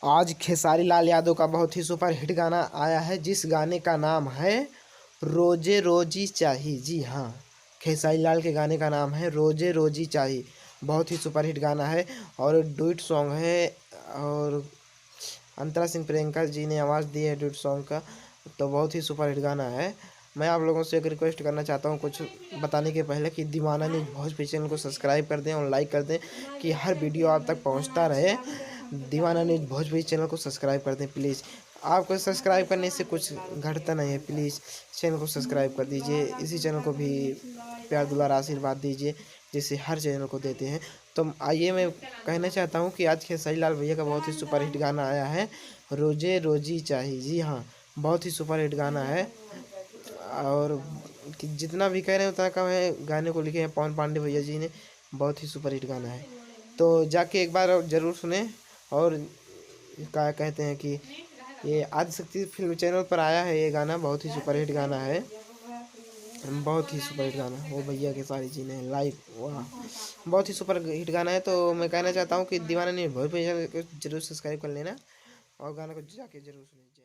आज खेसारी लाल यादव का बहुत ही सुपर हिट गाना आया है, जिस गाने का नाम है रोजे रोजी चाही। जी हाँ, खेसारी लाल के गाने का नाम है रोजे रोजी चाही। बहुत ही सुपर हिट गाना है और डुइट सॉन्ग है। और अंतरा सिंह प्रियंका जी ने आवाज़ दी है डुइट सॉन्ग का, तो बहुत ही सुपर हिट गाना है। मैं आप लोगों से एक रिक्वेस्ट करना चाहता हूँ कुछ बताने के पहले कि दीवाना न्यूज़ भोजपुरी चैनल को सब्सक्राइब कर दें और लाइक कर दें कि हर वीडियो आप तक पहुँचता रहे। दीवाना न्यूज़ भोजपुरी चैनल को सब्सक्राइब कर दें प्लीज़। आपको सब्सक्राइब करने से कुछ घटता नहीं है, प्लीज़ चैनल को सब्सक्राइब कर दीजिए। इसी चैनल को भी प्यार दुलार आशीर्वाद दीजिए जैसे हर चैनल को देते हैं। तो आइए मैं कहना चाहता हूँ कि आज खेसारी लाल भैया का बहुत ही सुपर हिट गाना आया है रोजे रोजी चाही। जी हाँ, बहुत ही सुपर हिट गाना है और जितना भी कह रहे हैं उतना कम है। गाने को लिखे हैं पवन पांडे भैया जी ने, बहुत ही सुपर हिट गाना है, तो जाके एक बार ज़रूर सुने। और क्या कहते हैं कि ये आदिशक्ति फिल्म चैनल पर आया है ये गाना, बहुत ही सुपर हिट गाना है, बहुत ही सुपर हिट गाना। वो भैया के सारी जी ने लाइव, वाह, बहुत ही सुपर हिट गाना है। तो मैं कहना चाहता हूँ कि दीवाना नहीं भोजपुरी चैनल को जरूर सब्सक्राइब कर लेना और गाना को जाके जरूर सुनिए।